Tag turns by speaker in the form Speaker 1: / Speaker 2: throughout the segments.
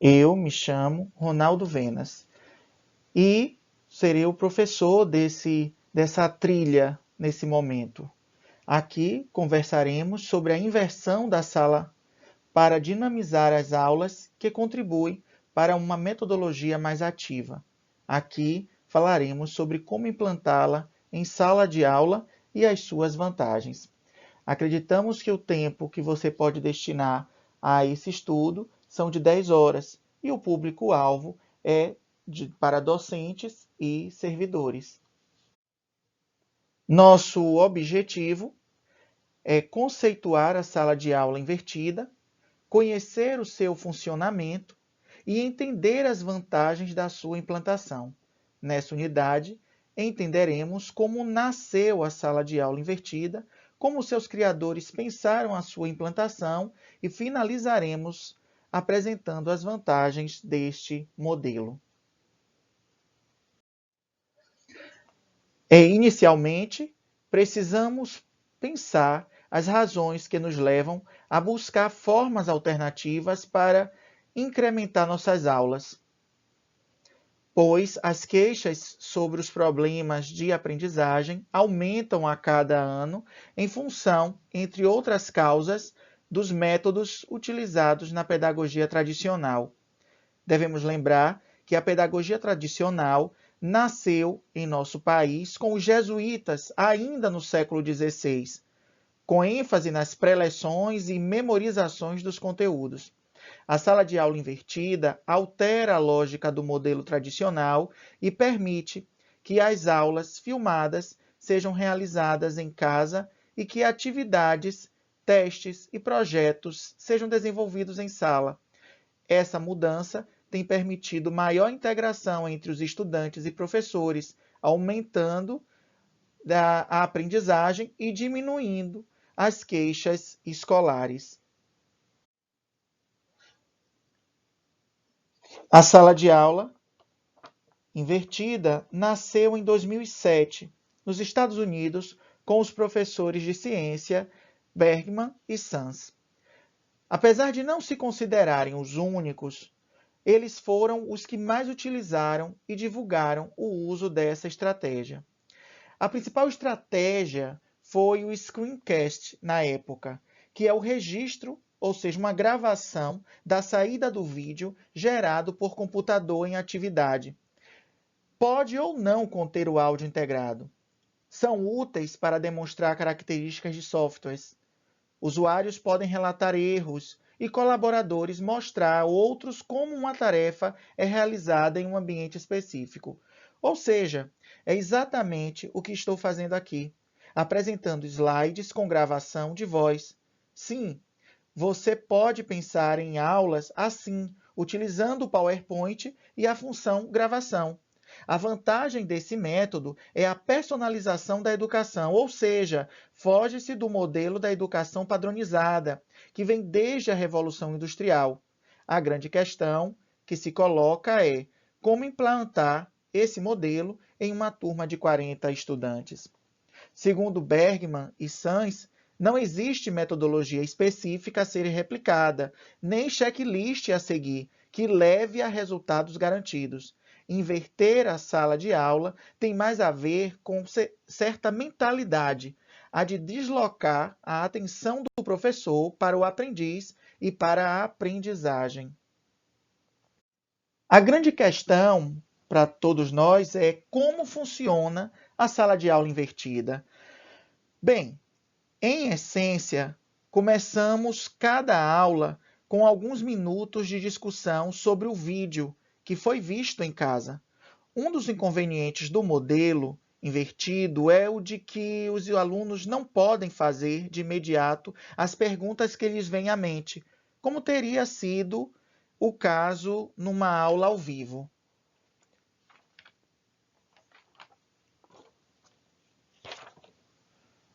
Speaker 1: Eu me chamo Ronaldo Venas e serei o professor dessa trilha nesse momento. Aqui conversaremos sobre a inversão da sala para dinamizar as aulas que contribui para uma metodologia mais ativa. Aqui falaremos sobre como implantá-la em sala de aula e as suas vantagens. Acreditamos que o tempo que você pode destinar a esse estudo são de 10 horas e o público-alvo é para docentes e servidores. Nosso objetivo é conceituar a sala de aula invertida, conhecer o seu funcionamento e entender as vantagens da sua implantação. Nessa unidade, entenderemos como nasceu a sala de aula invertida, como seus criadores pensaram a sua implantação e finalizaremos apresentando as vantagens deste modelo. Inicialmente, precisamos pensar as razões que nos levam a buscar formas alternativas para incrementar nossas aulas, pois as queixas sobre os problemas de aprendizagem aumentam a cada ano em função, entre outras causas, dos métodos utilizados na pedagogia tradicional. Devemos lembrar que a pedagogia tradicional nasceu em nosso país com os jesuítas ainda no século XVI, com ênfase nas pré-leções e memorizações dos conteúdos. A sala de aula invertida altera a lógica do modelo tradicional e permite que as aulas filmadas sejam realizadas em casa e que atividades, testes e projetos sejam desenvolvidos em sala. Essa mudança tem permitido maior integração entre os estudantes e professores, aumentando a aprendizagem e diminuindo as queixas escolares. A sala de aula invertida nasceu em 2007, nos Estados Unidos, com os professores de ciência Bergman e Sans. Apesar de não se considerarem os únicos, eles foram os que mais utilizaram e divulgaram o uso dessa estratégia. A principal estratégia foi o screencast na época, que é o registro, ou seja, uma gravação da saída do vídeo gerado por computador em atividade. Pode ou não conter o áudio integrado. São úteis para demonstrar características de softwares. Usuários podem relatar erros e colaboradores mostrar a outros como uma tarefa é realizada em um ambiente específico. Ou seja, é exatamente o que estou fazendo aqui, apresentando slides com gravação de voz. Sim, você pode pensar em aulas assim, utilizando o PowerPoint e a função gravação. A vantagem desse método é a personalização da educação, ou seja, foge-se do modelo da educação padronizada, que vem desde a Revolução Industrial. A grande questão que se coloca é como implantar esse modelo em uma turma de 40 estudantes. Segundo Bergman e Sans, não existe metodologia específica a ser replicada, nem checklist a seguir, que leve a resultados garantidos. Inverter a sala de aula tem mais a ver com certa mentalidade, a de deslocar a atenção do professor para o aprendiz e para a aprendizagem. A grande questão para todos nós é como funciona a sala de aula invertida. Bem, em essência, começamos cada aula com alguns minutos de discussão sobre o vídeo que foi visto em casa. Um dos inconvenientes do modelo invertido é o de que os alunos não podem fazer de imediato as perguntas que lhes vêm à mente, como teria sido o caso numa aula ao vivo.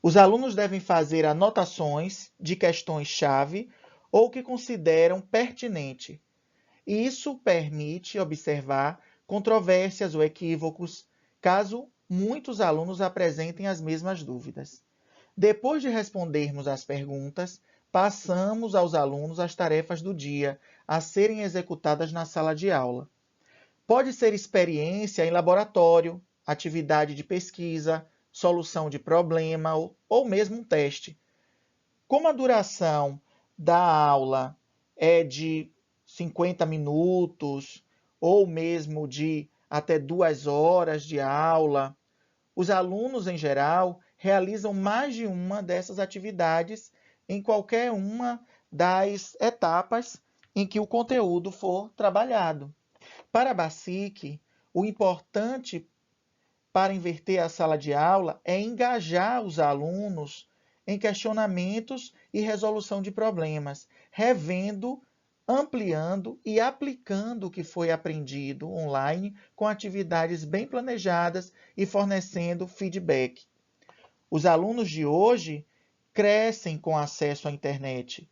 Speaker 1: Os alunos devem fazer anotações de questões-chave ou que consideram pertinente. Isso permite observar controvérsias ou equívocos, caso muitos alunos apresentem as mesmas dúvidas. Depois de respondermos às perguntas, passamos aos alunos as tarefas do dia a serem executadas na sala de aula. Pode ser experiência em laboratório, atividade de pesquisa, solução de problema ou mesmo um teste. Como a duração da aula é de 50 minutos ou mesmo de até 2 horas de aula, os alunos, em geral, realizam mais de uma dessas atividades em qualquer uma das etapas em que o conteúdo for trabalhado. Para a BASIC, o importante para inverter a sala de aula é engajar os alunos em questionamentos e resolução de problemas, revendo, ampliando e aplicando o que foi aprendido online com atividades bem planejadas e fornecendo feedback. Os alunos de hoje crescem com acesso à internet,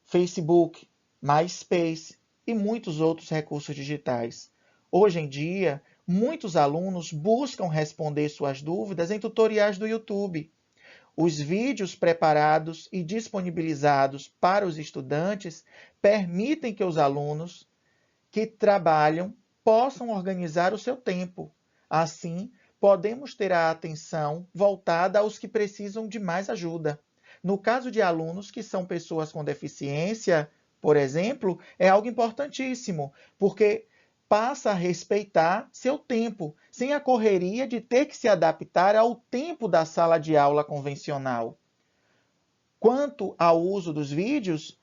Speaker 1: Facebook, MySpace e muitos outros recursos digitais. Hoje em dia, muitos alunos buscam responder suas dúvidas em tutoriais do YouTube. Os vídeos preparados e disponibilizados para os estudantes permitem que os alunos que trabalham possam organizar o seu tempo. Assim, podemos ter a atenção voltada aos que precisam de mais ajuda. No caso de alunos que são pessoas com deficiência, por exemplo, é algo importantíssimo, porque passa a respeitar seu tempo, sem a correria de ter que se adaptar ao tempo da sala de aula convencional. Quanto ao uso dos vídeos,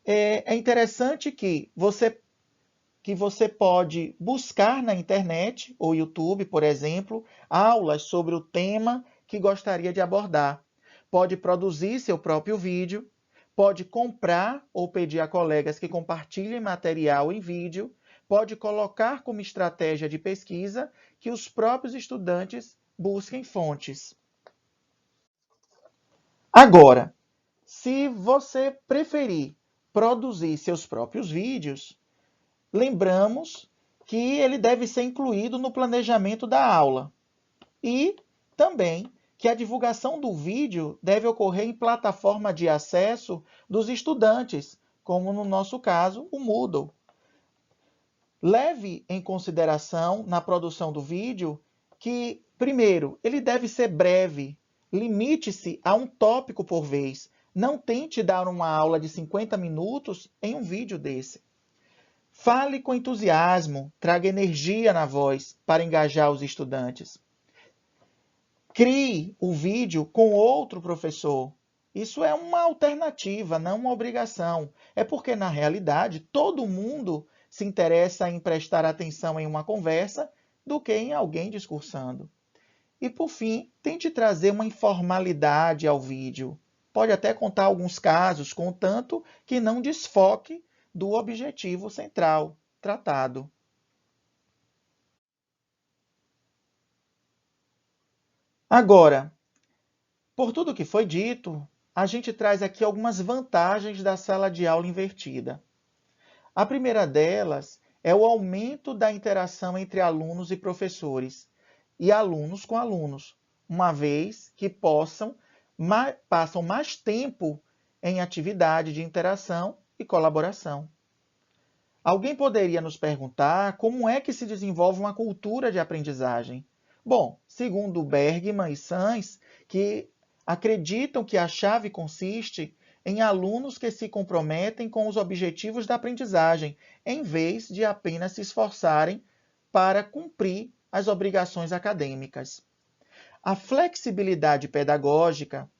Speaker 1: é interessante que você pode buscar na internet ou YouTube, por exemplo, aulas sobre o tema que gostaria de abordar. Pode produzir seu próprio vídeo, pode comprar ou pedir a colegas que compartilhem material em vídeo, pode colocar como estratégia de pesquisa que os próprios estudantes busquem fontes. Agora, se você preferir produzir seus próprios vídeos, lembramos que ele deve ser incluído no planejamento da aula e também que a divulgação do vídeo deve ocorrer em plataforma de acesso dos estudantes, como no nosso caso, o Moodle. Leve em consideração na produção do vídeo que, primeiro, ele deve ser breve, limite-se a um tópico por vez. Não tente dar uma aula de 50 minutos em um vídeo desse. Fale com entusiasmo, traga energia na voz para engajar os estudantes. Crie o vídeo com outro professor. Isso é uma alternativa, não uma obrigação. É porque, na realidade, todo mundo se interessa em prestar atenção em uma conversa do que em alguém discursando. E, por fim, tente trazer uma informalidade ao vídeo. Pode até contar alguns casos, contanto que não desfoque do objetivo central tratado. Agora, por tudo que foi dito, a gente traz aqui algumas vantagens da sala de aula invertida. A primeira delas é o aumento da interação entre alunos e professores e alunos com alunos, uma vez que passam mais tempo em atividade de interação e colaboração. Alguém poderia nos perguntar como é que se desenvolve uma cultura de aprendizagem? Bom, segundo Bergman e Sans, que acreditam que a chave consiste em alunos que se comprometem com os objetivos da aprendizagem, em vez de apenas se esforçarem para cumprir as obrigações acadêmicas. A flexibilidade pedagógica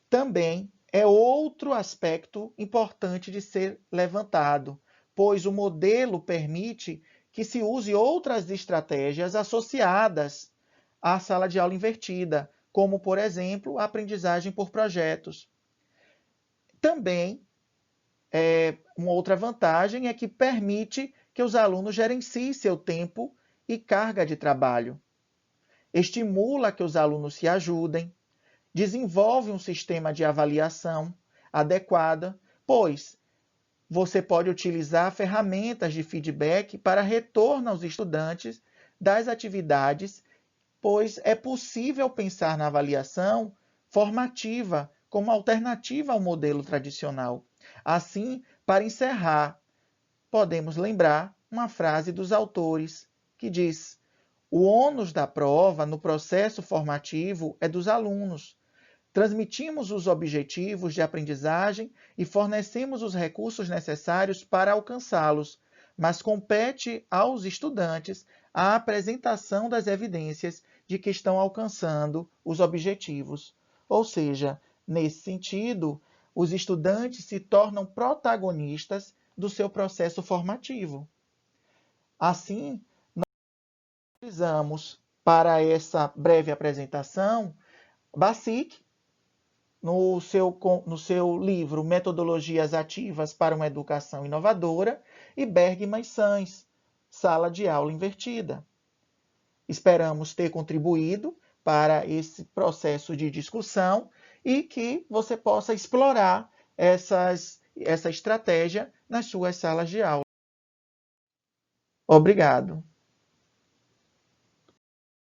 Speaker 1: também é outro aspecto importante de ser levantado, pois o modelo permite que se use outras estratégias associadas à sala de aula invertida, como, por exemplo, a aprendizagem por projetos. Também, uma outra vantagem é que permite que os alunos gerenciem seu tempo e carga de trabalho. Estimula que os alunos se ajudem, desenvolve um sistema de avaliação adequada, pois você pode utilizar ferramentas de feedback para retorno aos estudantes das atividades, pois é possível pensar na avaliação formativa como alternativa ao modelo tradicional. Assim, para encerrar, podemos lembrar uma frase dos autores que diz: o ônus da prova no processo formativo é dos alunos. Transmitimos os objetivos de aprendizagem e fornecemos os recursos necessários para alcançá-los, mas compete aos estudantes a apresentação das evidências de que estão alcançando os objetivos. Ou seja, nesse sentido, os estudantes se tornam protagonistas do seu processo formativo. Assim, nós utilizamos para essa breve apresentação Bassic, no seu livro Metodologias Ativas para uma Educação Inovadora, e Bergman e Sans, Sala de Aula Invertida. Esperamos ter contribuído para esse processo de discussão e que você possa explorar essa estratégia nas suas salas de aula. Obrigado.